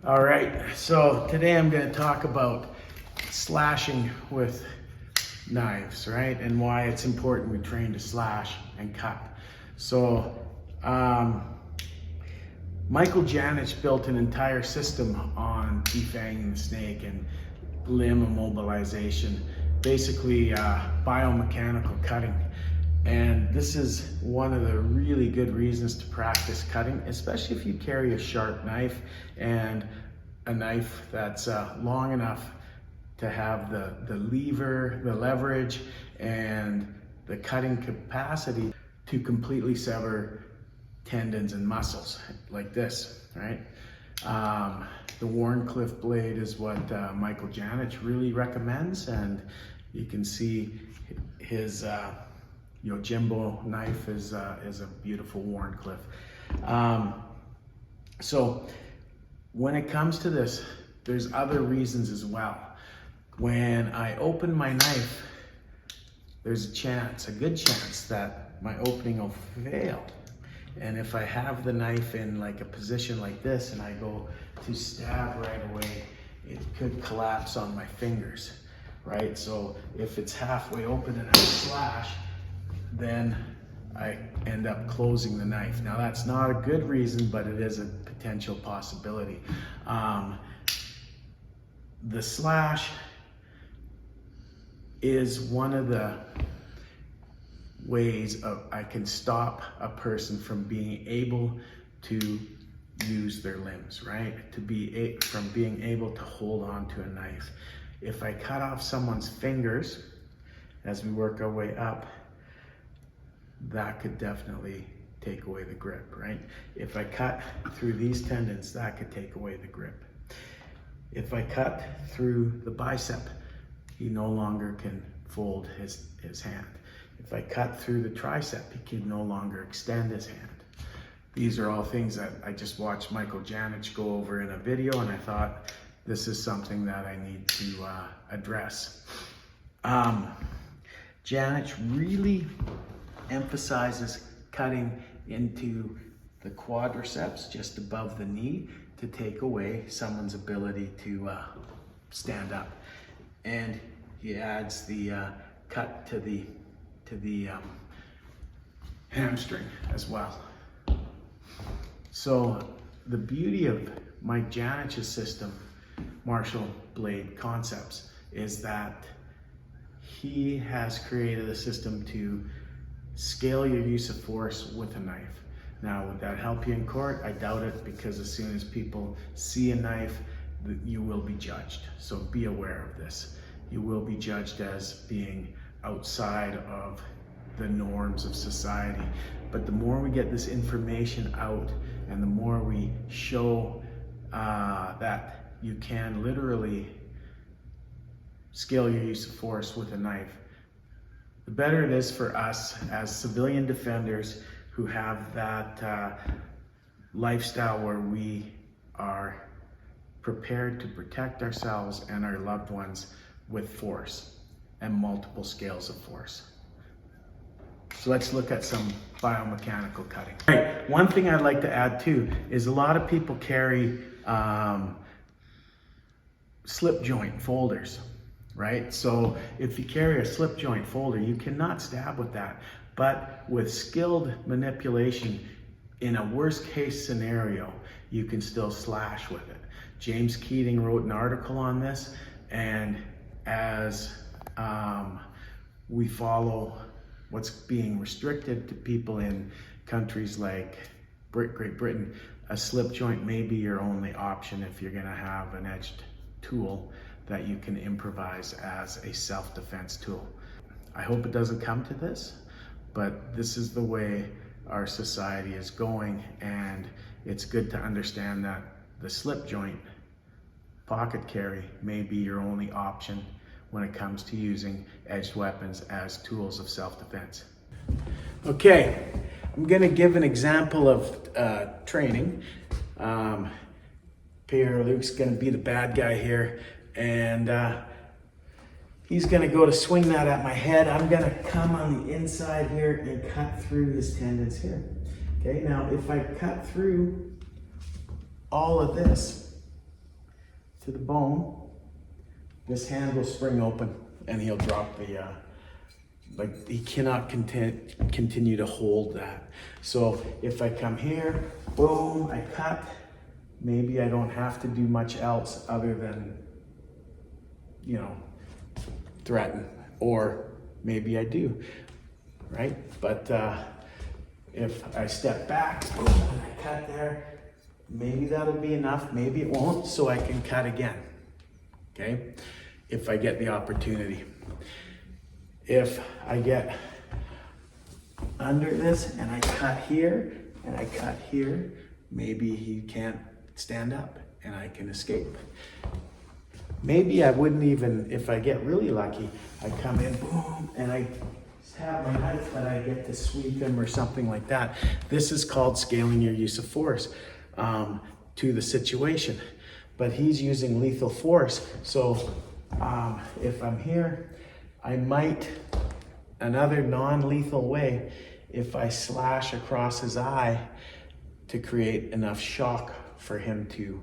All right, so today I'm going to talk about slashing with knives, right? And why it's important we train to slash and cut. So Michael Janich built an entire system on defanging the snake and limb immobilization, basically biomechanical cutting. And this is one of the really good reasons to practice cutting, especially if you carry a sharp knife and a knife that's long enough to have the leverage and the cutting capacity to completely sever tendons and muscles like this, right? The Wharncliffe blade is what Michael Janich really recommends, and you can see his Jimbo knife is a beautiful Wharncliffe. So when it comes to this, there's other reasons as well. When I open my knife, there's a good chance that my opening will fail. And if I have the knife in like a position like this and I go to stab right away, it could collapse on my fingers, right? So if it's halfway open and I slash, then I end up closing the knife. Now that's not a good reason, but it is a potential possibility. The slash is one of the ways I can stop a person from being able to use their limbs, right? From being able to hold on to a knife. If I cut off someone's fingers as we work our way up, that could definitely take away the grip, right? If I cut through these tendons, that could take away the grip. If I cut through the bicep, he no longer can fold his hand. If I cut through the tricep, he can no longer extend his hand. These are all things that I just watched Michael Janich go over in a video, and I thought this is something that I need to address. Janich really emphasizes cutting into the quadriceps just above the knee to take away someone's ability to stand up. And he adds the cut to the hamstring as well. So the beauty of Mike Janich's system, Martial Blade Concepts, is that he has created a system to scale your use of force with a knife. Now, would that help you in court? I doubt it, because as soon as people see a knife, you will be judged. So be aware of this. You will be judged as being outside of the norms of society. But the more we get this information out and the more we show that you can literally scale your use of force with a knife, the better it is for us as civilian defenders who have that lifestyle where we are prepared to protect ourselves and our loved ones with force and multiple scales of force. So let's look at some biomechanical cutting. All right, one thing I'd like to add too is a lot of people carry slip joint folders, right? So if you carry a slip joint folder, you cannot stab with that. But with skilled manipulation, in a worst case scenario, you can still slash with it. James Keating wrote an article on this, and as we follow what's being restricted to people in countries like Great Britain, a slip joint may be your only option if you're gonna have an edged tool that you can improvise as a self-defense tool. I hope it doesn't come to this, but this is the way our society is going, and it's good to understand that the slip joint pocket carry may be your only option when it comes to using edged weapons as tools of self-defense. Okay, I'm gonna give an example of training. Pierre-Luc's gonna be the bad guy here, and he's gonna go to swing that at my head. I'm gonna come on the inside here and cut through his tendons here. Okay, now if I cut through all of this, to the bone, this hand will spring open and he'll drop the, like he cannot continue to hold that. So if I come here, boom, I cut, maybe I don't have to do much else other than, you know, threaten, or maybe I do, right? But if I step back, boom, and I cut there, maybe that'll be enough, maybe it won't, so I can cut again, okay? If I get the opportunity. If I get under this and I cut here and I cut here, maybe he can't stand up and I can escape. Maybe I wouldn't even, if I get really lucky, I come in, boom, and I have my knife, but I get to sweep him or something like that. This is called scaling your use of force to the situation. But he's using lethal force. So if I'm here, I might, another non-lethal way, if I slash across his eye to create enough shock for him to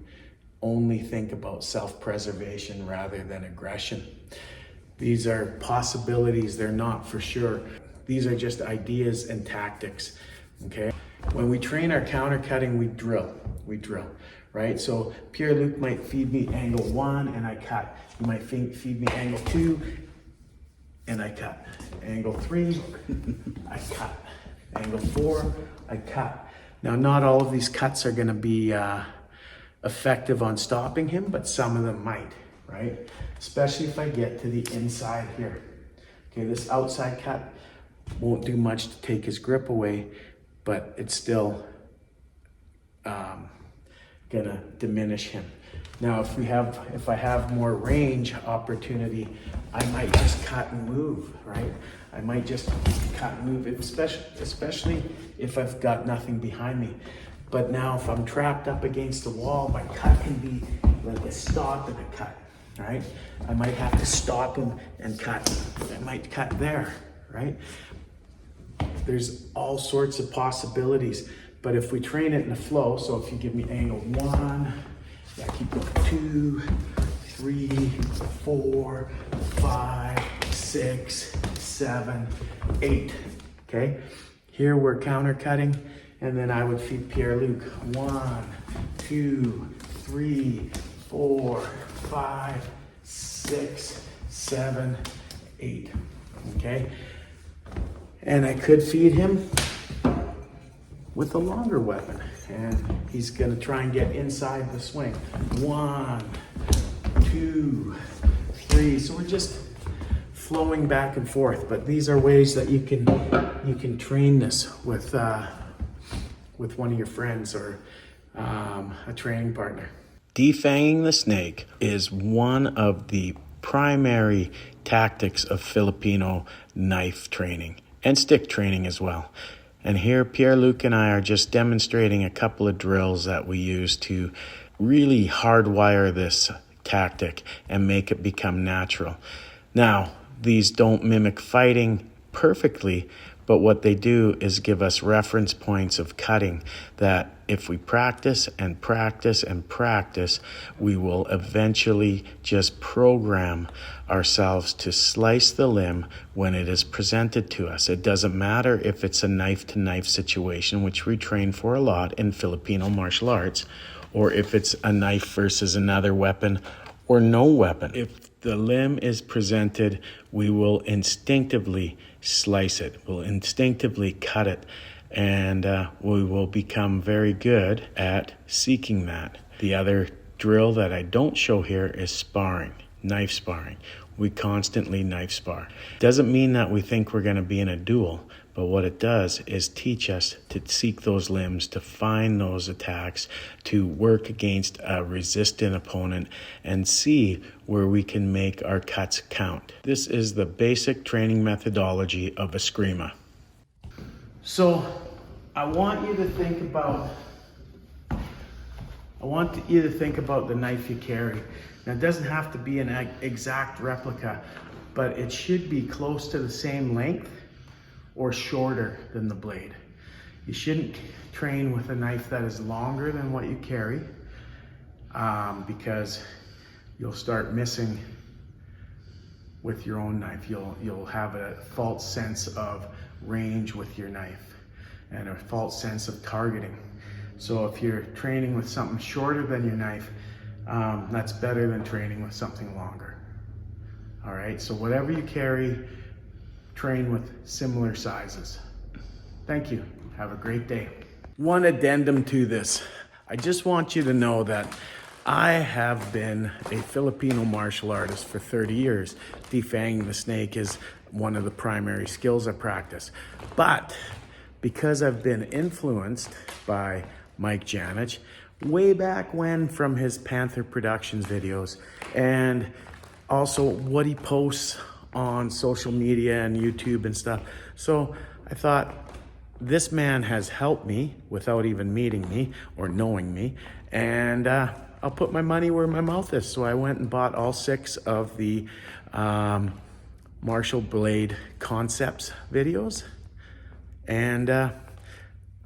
only think about self-preservation rather than aggression. These are possibilities, they're not for sure. These are just ideas and tactics, okay? When we train our counter cutting, we drill, right? So Pierre-Luc might feed me angle 1 and I cut. He might feed me angle 2 and I cut. Angle 3, I cut. Angle 4, I cut. Now, not all of these cuts are gonna be effective on stopping him, but some of them might, right? Especially if I get to the inside here. Okay, this outside cut won't do much to take his grip away, but it's still gonna diminish him. Now, if I have more range opportunity, I might just cut and move, right? I might just cut and move, especially if I've got nothing behind me. But now if I'm trapped up against the wall, my cut can be like a stop and a cut, right? I might have to stop him and cut. I might cut there, right? There's all sorts of possibilities. But if we train it in a flow, so if you give me angle 1, yeah, keep going, 2, 3, 4, 5, 6, 7, 8, okay? Here we're counter cutting, and then I would feed Pierre-Luc 1, 2, 3, 4, 5, 6, 7, 8, okay? And I could feed him with a longer weapon, and he's gonna try and get inside the swing. 1, 2, 3, so we're just flowing back and forth, but these are ways that you can train this with one of your friends or a training partner. Defanging the snake is one of the primary tactics of Filipino knife training and stick training as well. And here Pierre-Luc and I are just demonstrating a couple of drills that we use to really hardwire this tactic and make it become natural. Now, these don't mimic fighting perfectly, but what they do is give us reference points of cutting that if we practice and practice and practice, we will eventually just program ourselves to slice the limb when it is presented to us. It doesn't matter if it's a knife-to-knife situation, which we train for a lot in Filipino martial arts, or if it's a knife versus another weapon or no weapon. If the limb is presented, we will instinctively slice it. We'll instinctively cut it, and we will become very good at seeking that. The other drill that I don't show here is sparring, knife sparring. We constantly knife spar. Doesn't mean that we think we're going to be in a duel, but what it does is teach us to seek those limbs, to find those attacks, to work against a resistant opponent and see where we can make our cuts count. This is the basic training methodology of Eskrima. So I want you to think about the knife you carry. Now, it doesn't have to be an exact replica, but it should be close to the same length or shorter than the blade. You shouldn't train with a knife that is longer than what you carry, because you'll start missing with your own knife. You'll have a false sense of range with your knife and a false sense of targeting. So if you're training with something shorter than your knife, that's better than training with something longer. All right, so whatever you carry, train with similar sizes. Thank you. Have a great day. One addendum to this. I just want you to know that I have been a Filipino martial artist for 30 years. Defanging the snake is one of the primary skills I practice. But because I've been influenced by Mike Janich way back when from his Panther Productions videos, and also what he posts on social media and YouTube and stuff. So I thought, this man has helped me without even meeting me or knowing me, and I'll put my money where my mouth is. So I went and bought all 6 of the Martial Blade Concepts videos, and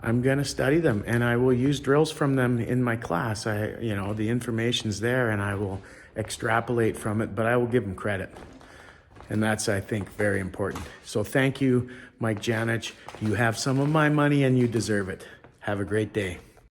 I'm gonna study them, and I will use drills from them in my class. The information's there, and I will extrapolate from it, but I will give them credit. And that's, I think, very important. So thank you, Mike Janich. You have some of my money and you deserve it. Have a great day.